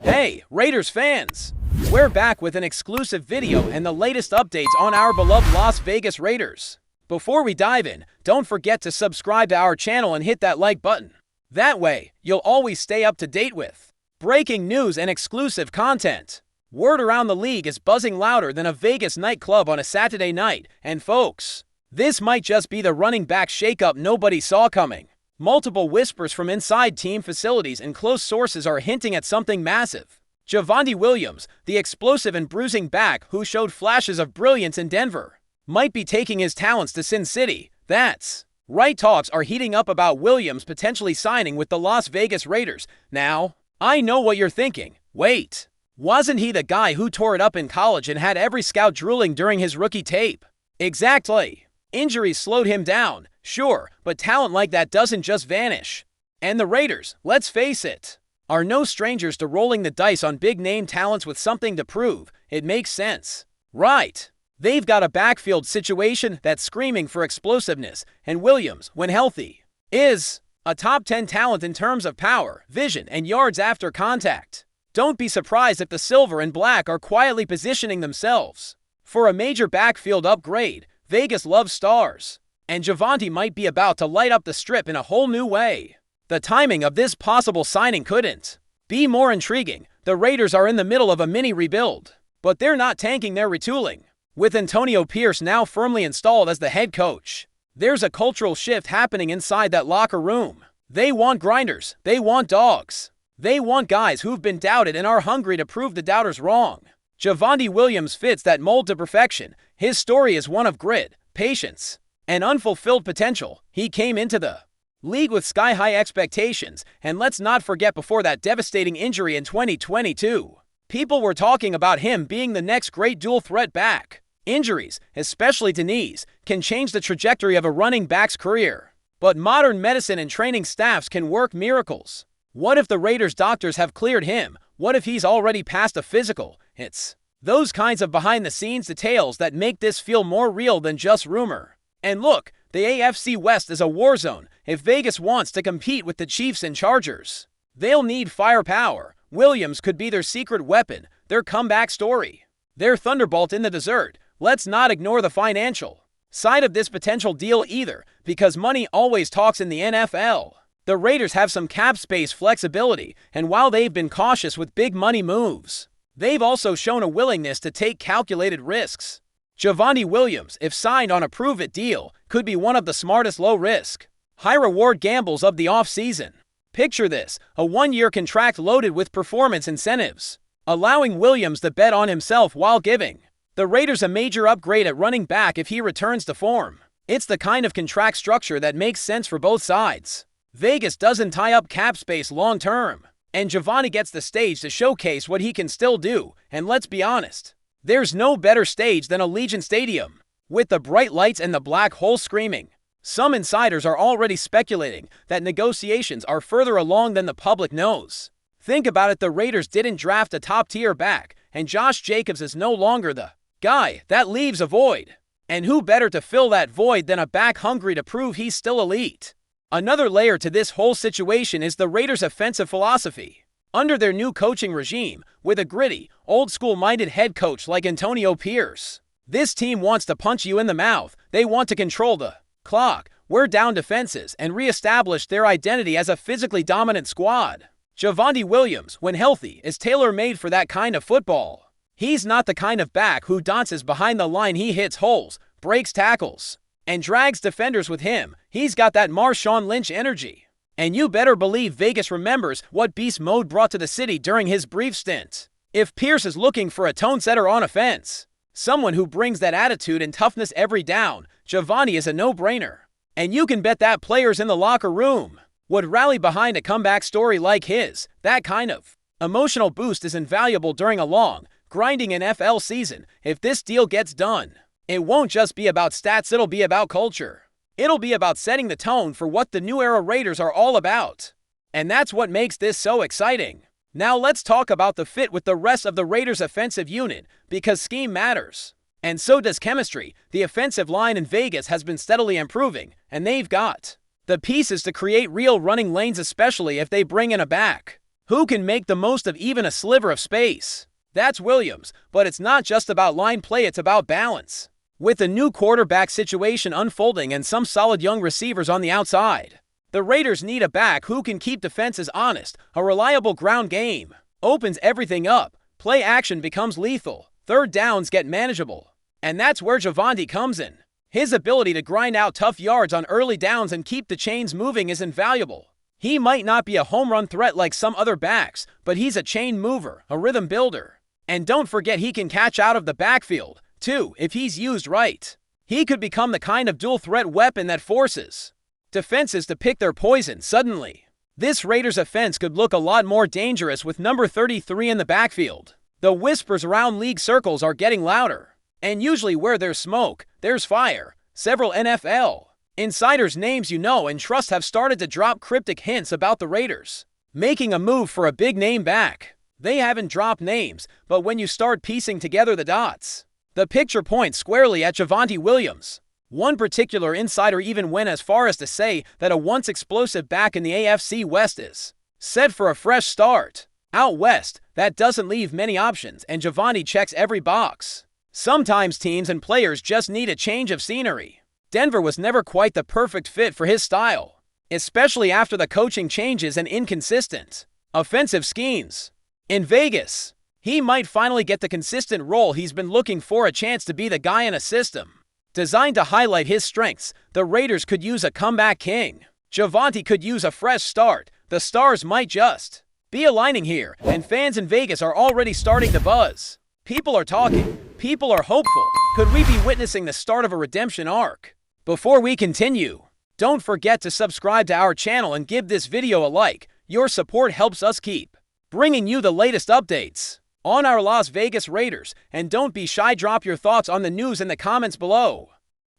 Hey, Raiders fans! We're back with an exclusive video and the latest updates on our beloved Las Vegas Raiders. Before we dive in, don't forget to subscribe to our channel and hit that like button. That way, you'll always stay up to date with breaking news and exclusive content. Word around the league is buzzing louder than a Vegas nightclub on a Saturday night, and folks, this might just be the running back shakeup nobody saw coming. Multiple whispers from inside team facilities and close sources are hinting at something massive. Javonte Williams, the explosive and bruising back who showed flashes of brilliance in Denver, might be taking his talents to Sin City. That's right, talks are heating up about Williams potentially signing with the Las Vegas Raiders. Now, I know what you're thinking. Wait, wasn't he the guy who tore it up in college and had every scout drooling during his rookie tape? Exactly. Injuries slowed him down, sure, but talent like that doesn't just vanish. And the Raiders, let's face it, are no strangers to rolling the dice on big-name talents with something to prove. It makes sense. Right. They've got a backfield situation that's screaming for explosiveness, and Williams, when healthy, is a top 10 talent in terms of power, vision, and yards after contact. Don't be surprised if the silver and black are quietly positioning themselves for a major backfield upgrade. Vegas loves stars, and Javonte might be about to light up the strip in a whole new way. The timing of this possible signing couldn't be more intriguing. The Raiders are in the middle of a mini rebuild, but they're not tanking their retooling. With Antonio Pierce now firmly installed as the head coach, there's a cultural shift happening inside that locker room. They want grinders, they want dogs, they want guys who've been doubted and are hungry to prove the doubters wrong. Javonte Williams fits that mold to perfection. His story is one of grit, patience, and unfulfilled potential. He came into the league with sky-high expectations, and let's not forget before that devastating injury in 2022, people were talking about him being the next great dual-threat back. Injuries, especially to knees, can change the trajectory of a running back's career. But modern medicine and training staffs can work miracles. What if the Raiders' doctors have cleared him? What if he's already passed a physical? It's those kinds of behind-the-scenes details that make this feel more real than just rumor. And look, the AFC West is a war zone. If Vegas wants to compete with the Chiefs and Chargers, they'll need firepower. Williams could be their secret weapon, their comeback story, their thunderbolt in the desert. Let's not ignore the financial side of this potential deal either, because money always talks in the NFL. The Raiders have some cap space flexibility, and while they've been cautious with big money moves, they've also shown a willingness to take calculated risks. Javonte Williams, if signed on a prove-it deal, could be one of the smartest low-risk, high-reward gambles of the offseason. Picture this, a one-year contract loaded with performance incentives, allowing Williams to bet on himself while giving the Raiders a major upgrade at running back if he returns to form. It's the kind of contract structure that makes sense for both sides. Vegas doesn't tie up cap space long-term, and Javonte gets the stage to showcase what he can still do. And let's be honest, there's no better stage than Allegiant Stadium, with the bright lights and the black hole screaming. Some insiders are already speculating that negotiations are further along than the public knows. Think about it, the Raiders didn't draft a top-tier back, and Josh Jacobs is no longer the guy. That leaves a void. And who better to fill that void than a back hungry to prove he's still elite? Another layer to this whole situation is the Raiders' offensive philosophy. Under their new coaching regime, with a gritty, old-school-minded head coach like Antonio Pierce, this team wants to punch you in the mouth. They want to control the clock, wear down defenses, and reestablish their identity as a physically dominant squad. Javonte Williams, when healthy, is tailor-made for that kind of football. He's not the kind of back who dances behind the line. He hits holes, breaks tackles, and drags defenders with him. He's got that Marshawn Lynch energy. And you better believe Vegas remembers what beast mode brought to the city during his brief stint. If Pierce is looking for a tone setter on offense, someone who brings that attitude and toughness every down, Javonte is a no-brainer. And you can bet that players in the locker room would rally behind a comeback story like his. That kind of emotional boost is invaluable during a long, grinding NFL season. If this deal gets done, it won't just be about stats, it'll be about culture. It'll be about setting the tone for what the new era Raiders are all about. And that's what makes this so exciting. Now let's talk about the fit with the rest of the Raiders' offensive unit, because scheme matters. And so does chemistry. The offensive line in Vegas has been steadily improving, and they've got the pieces to create real running lanes, especially if they bring in a back Who can make the most of even a sliver of space? That's Williams, but it's not just about line play, it's about balance. With the new quarterback situation unfolding and some solid young receivers on the outside, the Raiders need a back who can keep defenses honest. A reliable ground game opens everything up. Play action becomes lethal. Third downs get manageable. And that's where JAVONTE comes in. His ability to grind out tough yards on early downs and keep the chains moving is invaluable. He might not be a home run threat like some other backs, but he's a chain mover, a rhythm builder. And don't forget he can catch out of the backfield, too, if he's used right. He could become the kind of dual threat weapon that forces defenses to pick their poison suddenly. This Raiders offense could look a lot more dangerous with number 33 in the backfield. The whispers around league circles are getting louder. And usually where there's smoke, there's fire. Several NFL insiders' names you know and trust have started to drop cryptic hints about the Raiders making a move for a big name back. They haven't dropped names, but when you start piecing together the dots, the picture points squarely at Javonte Williams. One particular insider even went as far as to say that a once explosive back in the AFC West is set for a fresh start. Out west, that doesn't leave many options, and Javonte checks every box. Sometimes teams and players just need a change of scenery. Denver was never quite the perfect fit for his style, especially after the coaching changes and inconsistent offensive schemes. In Vegas, he might finally get the consistent role he's been looking for, a chance to be the guy in a system designed to highlight his strengths. The Raiders could use a comeback king. Javonte could use a fresh start. The stars might just be aligning here, and fans in Vegas are already starting to buzz. People are talking. People are hopeful. Could we be witnessing the start of a redemption arc? Before we continue, don't forget to subscribe to our channel and give this video a like. Your support helps us keep bringing you the latest updates on our Las Vegas Raiders. And don't be shy, drop your thoughts on the news in the comments below.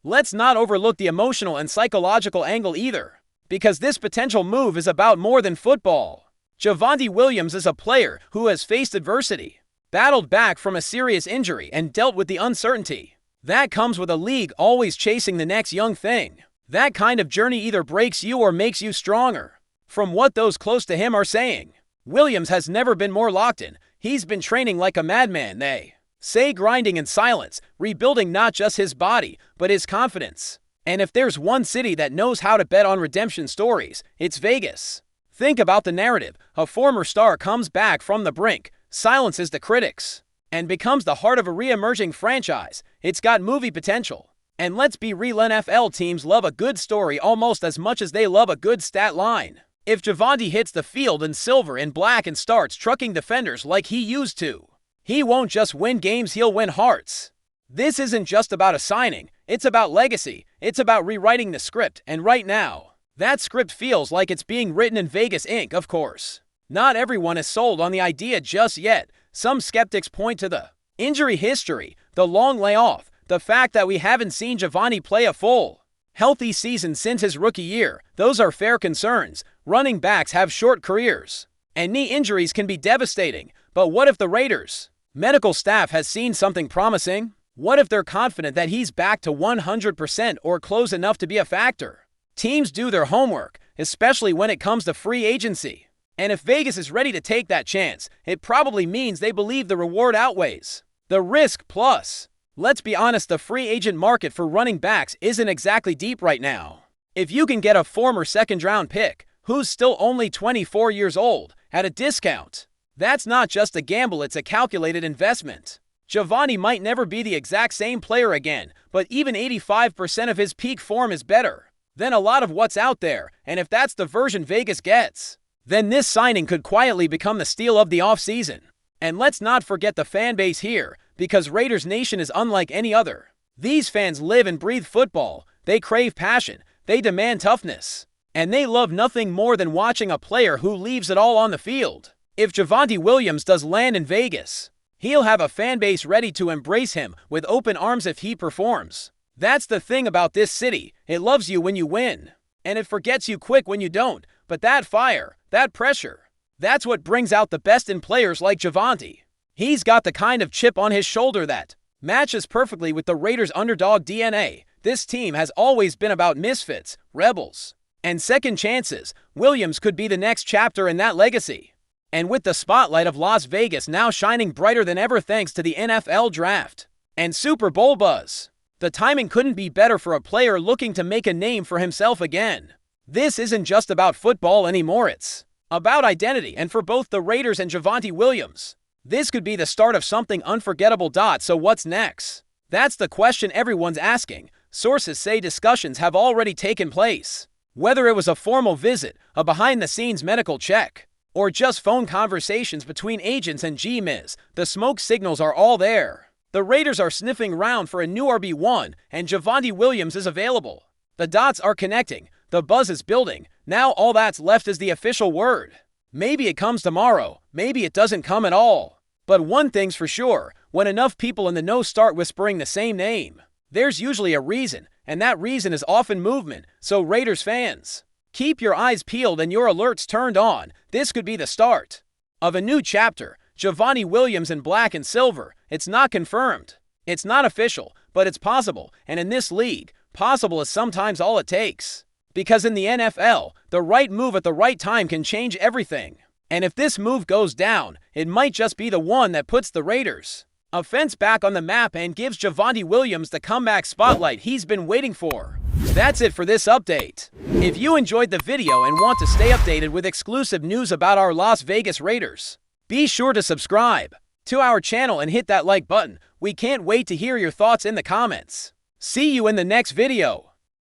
Let's not overlook the emotional and psychological angle either, because this potential move is about more than football. Javonte Williams is a player who has faced adversity, battled back from a serious injury, and dealt with the uncertainty that comes with a league always chasing the next young thing. That kind of journey either breaks you or makes you stronger. From what those close to him are saying, Williams has never been more locked in. He's been training like a madman, they say, grinding in silence, rebuilding not just his body, but his confidence. And if there's one city that knows how to bet on redemption stories, it's Vegas. Think about the narrative. A former star comes back from the brink, silences the critics, and becomes the heart of a re-emerging franchise. It's got movie potential. And let's be real, NFL teams love a good story almost as much as they love a good stat line. If Javonte hits the field in silver and black and starts trucking defenders like he used to, he won't just win games, he'll win hearts. This isn't just about a signing, it's about legacy. It's about rewriting the script, and right now, that script feels like it's being written in Vegas ink, of course. Not everyone is sold on the idea just yet. Some skeptics point to the injury history, the long layoff, the fact that we haven't seen Javonte play a full, healthy season since his rookie year. Those are fair concerns. Running backs have short careers, and knee injuries can be devastating. But what if the Raiders' medical staff has seen something promising? What if they're confident that he's back to 100% or close enough to be a factor? Teams do their homework, especially when it comes to free agency. And if Vegas is ready to take that chance, it probably means they believe the reward outweighs the risk. Plus, let's be honest, the free agent market for running backs isn't exactly deep right now. If you can get a former second-round pick who's still only 24 years old at a discount, that's not just a gamble, it's a calculated investment. Javonte might never be the exact same player again, but even 85% of his peak form is better than a lot of what's out there. And if that's the version Vegas gets, then this signing could quietly become the steal of the offseason. And let's not forget the fan base here, because Raiders Nation is unlike any other. These fans live and breathe football. They crave passion. They demand toughness. And they love nothing more than watching a player who leaves it all on the field. If Javonte Williams does land in Vegas, he'll have a fan base ready to embrace him with open arms if he performs. That's the thing about this city. It loves you when you win, and it forgets you quick when you don't. But that fire, that pressure, that's what brings out the best in players like Javonte. He's got the kind of chip on his shoulder that matches perfectly with the Raiders' underdog DNA. This team has always been about misfits, rebels, and second chances. Williams could be the next chapter in that legacy. And with the spotlight of Las Vegas now shining brighter than ever thanks to the NFL Draft and Super Bowl buzz, the timing couldn't be better for a player looking to make a name for himself again. This isn't just about football anymore, it's about identity, and for both the Raiders and Javonte Williams, this could be the start of something unforgettable. So what's next? That's the question everyone's asking. Sources say discussions have already taken place. Whether it was a formal visit, a behind-the-scenes medical check, or just phone conversations between agents and G-Miz, the smoke signals are all there. The Raiders are sniffing around for a new RB1, and Javonte Williams is available. The dots are connecting, the buzz is building, now all that's left is the official word. Maybe it comes tomorrow, maybe it doesn't come at all. But one thing's for sure, when enough people in the know start whispering the same name, there's usually a reason, and that reason is often movement. So Raiders fans, keep your eyes peeled and your alerts turned on. This could be the start of a new chapter. Javonte Williams in black and silver. It's not confirmed. It's not official, but it's possible. And in this league, possible is sometimes all it takes. Because in the NFL, the right move at the right time can change everything. And if this move goes down, it might just be the one that puts the Raiders' offense back on the map and gives Javonte Williams the comeback spotlight he's been waiting for. That's it for this update. If you enjoyed the video and want to stay updated with exclusive news about our Las Vegas Raiders, be sure to subscribe to our channel and hit that like button. We can't wait to hear your thoughts in the comments. See you in the next video.